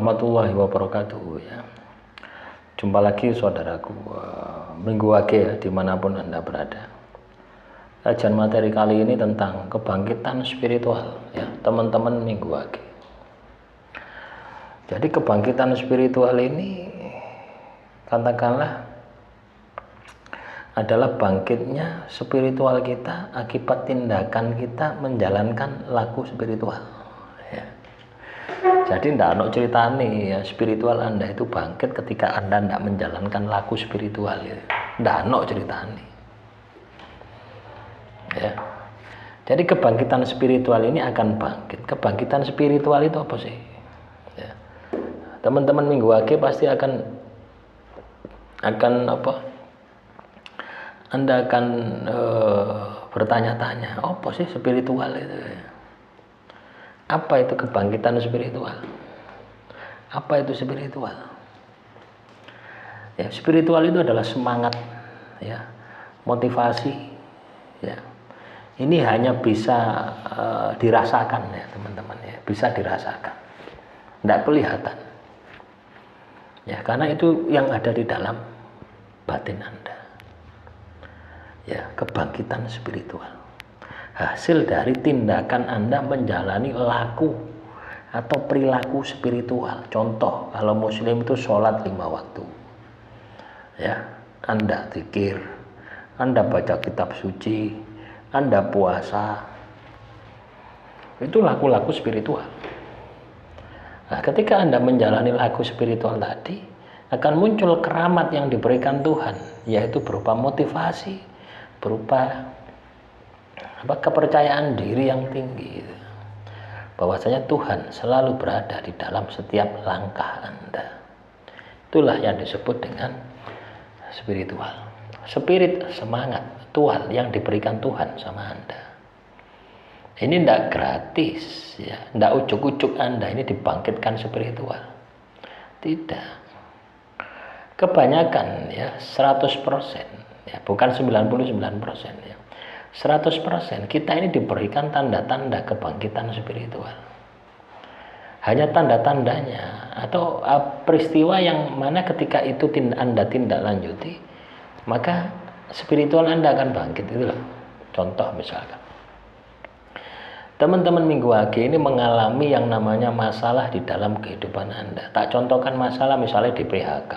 warahmatullahi wabarakatuh ya. Jumpa lagi saudaraku, Minggu Wage ya, dimanapun Anda berada. Kajian materi kali ini tentang kebangkitan spiritual ya, teman-teman Minggu Wage. Jadi kebangkitan spiritual ini katakanlah adalah bangkitnya spiritual kita akibat tindakan kita menjalankan laku spiritual ya. Jadi tidak ada ceritanya ya, spiritual Anda itu bangkit ketika Anda tidak menjalankan laku spiritual ya. Tidak ada ceritanya ya. Jadi kebangkitan spiritual ini akan bangkit. Kebangkitan spiritual itu apa sih ya. Teman-teman Minggu Wage pasti akan apa, Anda akan bertanya-tanya, apa sih spiritual itu ya? Apa itu kebangkitan spiritual? Apa itu spiritual? Ya, spiritual itu adalah semangat, ya, motivasi, ya. Ini hanya bisa dirasakan ya teman-teman ya, bisa dirasakan, tidak kelihatan. Ya, karena itu yang ada di dalam batin Anda. Ya, kebangkitan spiritual. Hasil dari tindakan Anda menjalani laku atau perilaku spiritual. Contoh, kalau muslim itu sholat 5 waktu ya, Anda zikir, Anda baca kitab suci, Anda puasa, itu laku-laku spiritual. Nah, ketika Anda menjalani laku spiritual tadi, akan muncul keramat yang diberikan Tuhan, yaitu berupa motivasi, berupa kepercayaan diri yang tinggi, bahwasanya Tuhan selalu berada di dalam setiap langkah Anda. Itulah yang disebut dengan spiritual. Spirit, semangat, tual yang diberikan Tuhan sama Anda. Ini tidak gratis ya, tidak ujuk-ujuk Anda ini dibangkitkan spiritual. Tidak. Kebanyakan ya 100% ya, bukan 99% ya. 100% kita ini diberikan tanda-tanda kebangkitan spiritual. Hanya tanda-tandanya atau peristiwa yang mana ketika itu Anda tindak lanjuti, maka spiritual Anda akan bangkit. Itulah contoh misalkan teman-teman Minggu Wage ini mengalami yang namanya masalah di dalam kehidupan Anda. Tak contohkan masalah misalnya di PHK.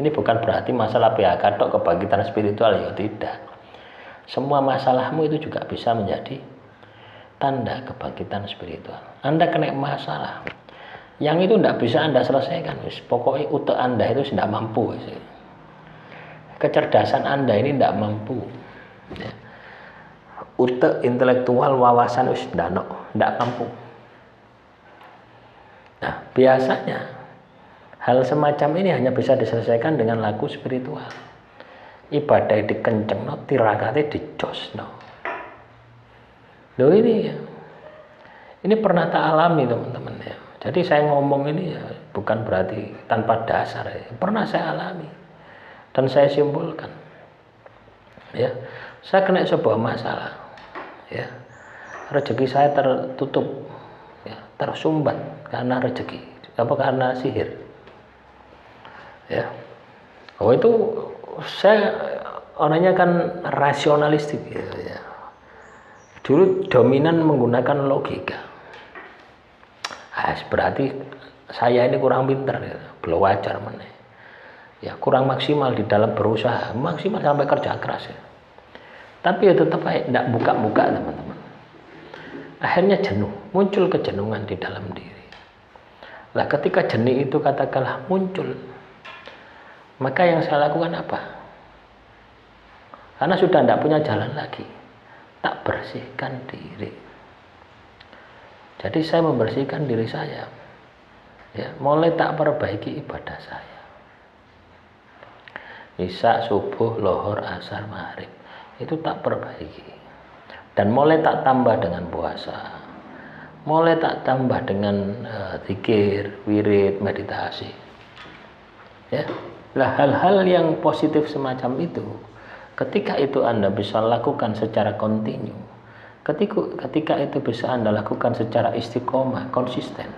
Ini bukan berarti masalah PHK tok kebangkitan spiritual ya, tidak. Semua masalahmu itu juga bisa menjadi tanda kebangkitan spiritual. Anda kena masalah yang itu tidak bisa Anda selesaikan, pokoknya utek Anda itu tidak mampu, kecerdasan Anda ini tidak mampu, utek intelektual wawasan tidak mampu. Nah, biasanya hal semacam ini hanya bisa diselesaikan dengan laku spiritual. Ibadah dikencengno, tirakate dijosno. Loh ini pernah tak alami teman-teman ya. Jadi saya ngomong ini ya bukan berarti tanpa dasar ya. Pernah saya alami dan saya simpulkan. Ya, saya kena sebuah masalah. Ya, rezeki saya tertutup, ya, tersumbat karena rezeki, karena sihir. Ya, oh itu saya orangnya kan rasionalistik gitu ya. Dulu dominan menggunakan logika. Berarti saya ini kurang pintar ya, belum wajar mana. Ya, kurang maksimal di dalam berusaha, maksimal sampai kerja keras ya. Tapi ya tetap tidak buka-buka teman-teman. Akhirnya jenuh, muncul kejenuhan di dalam diri. Nah, ketika jenuh itu katakanlah muncul, maka yang saya lakukan apa? Karena sudah tidak punya jalan lagi, tak bersihkan diri. Jadi saya membersihkan diri saya, ya, mulai tak perbaiki ibadah saya. Isya, subuh, lohor, asar, maghrib itu tak perbaiki, dan mulai tak tambah dengan puasa, mulai tak tambah dengan zikir, wirid, meditasi. Ya. Lah hal-hal yang positif semacam itu, ketika itu Anda bisa lakukan secara kontinu, ketika itu bisa Anda lakukan secara istiqomah, konsisten,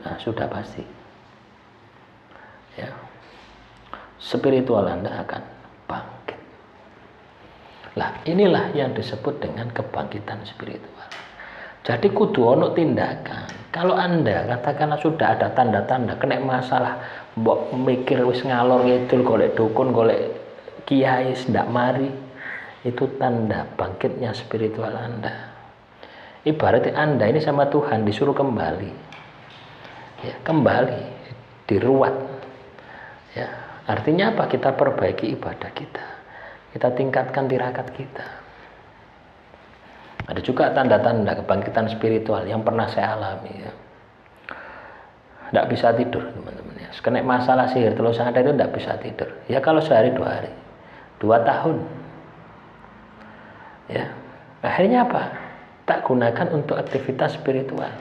nah sudah pasti ya, spiritual Anda akan bangkit. Lah, inilah yang disebut dengan kebangkitan spiritual. Jadi kudu ono tindakan. Kalau Anda katakanlah sudah ada tanda-tanda kena masalah, mbok mikir wis ngalor ngidul golek dukun, golek kiai ndak mari, itu tanda bangkitnya spiritual Anda. Ibaratnya Anda ini sama Tuhan disuruh kembali. Ya, kembali diruat. Ya, artinya apa? Kita perbaiki ibadah kita. Kita tingkatkan tirakat kita. Ada juga tanda-tanda kebangkitan spiritual yang pernah saya alami, ya. Tidak bisa tidur, teman-teman, ya. Kena masalah sihir terus ada itu tidak bisa tidur. Ya kalau sehari 2 hari, 2 tahun. Ya, akhirnya apa? Tak gunakan untuk aktivitas spiritual.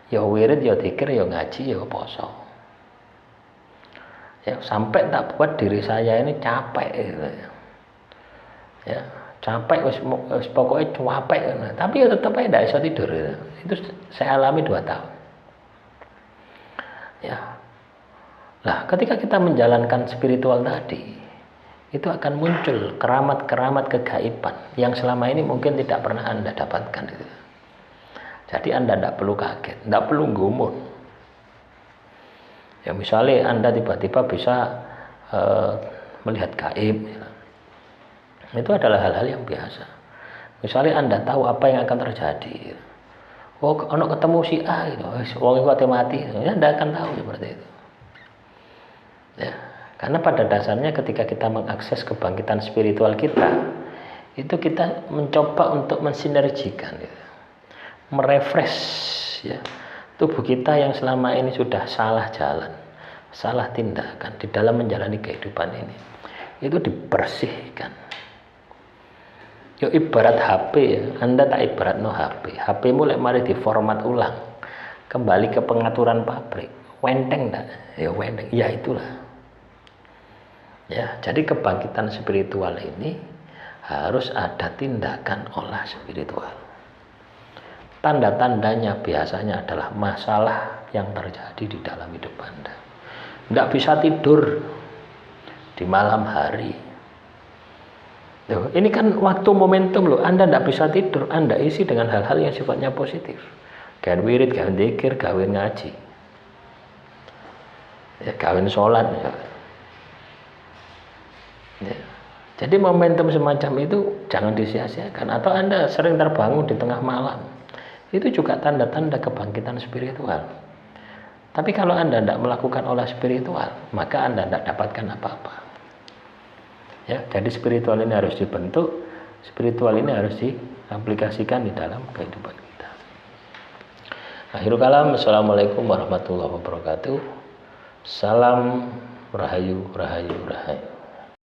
Ya wirid, ya dzikir, ya ngaji, ya poso. Ya sampai tak buat diri saya ini capek, gitu. Ya. Capek, pokoknya capek, tapi ya tetap aja tidak bisa tidur. Itu saya alami 2 tahun. Ya, lah ketika kita menjalankan spiritual tadi, itu akan muncul keramat-keramat kegaiban yang selama ini mungkin tidak pernah Anda dapatkan. Gitu. Jadi Anda tidak perlu kaget, tidak perlu gumun. Ya misalnya Anda tiba-tiba bisa melihat gaib. Ya. Itu adalah hal-hal yang biasa. Misalnya Anda tahu apa yang akan terjadi. Oh, ono ketemu si A gitu. Wong itu mati. Ya, Anda akan tahu seperti itu. Ya, karena pada dasarnya ketika kita mengakses kebangkitan spiritual kita, itu kita mencoba untuk mensinergikan, gitu. Merefresh, ya, tubuh kita yang selama ini sudah salah jalan, salah tindakan di dalam menjalani kehidupan ini. Itu dibersihkan. Yo ibarat HP, ya. Anda tak ibarat no HP. HP mulai mari diformat ulang, kembali ke pengaturan pabrik. Wenteng tak? Ya wenteng. Ya itulah. Ya, jadi kebangkitan spiritual ini harus ada tindakan olah spiritual. Tanda-tandanya biasanya adalah masalah yang terjadi di dalam hidup Anda. Tidak bisa tidur di malam hari. Loh, ini kan waktu momentum loh. Anda tidak bisa tidur, Anda isi dengan hal-hal yang sifatnya positif. Gawe wirid, gawe dzikir, gawe ngaji. Ya, gawe sholat. Ya. Jadi momentum semacam itu jangan disia-siakan. Atau Anda sering terbangun di tengah malam. Itu juga tanda-tanda kebangkitan spiritual. Tapi kalau Anda tidak melakukan olah spiritual, maka Anda tidak dapatkan apa-apa. Ya, jadi spiritual ini harus dibentuk, spiritual ini harus diaplikasikan di dalam kehidupan kita. Akhirul kalam, assalamualaikum warahmatullahi wabarakatuh. Salam rahayu, rahayu, rahayu.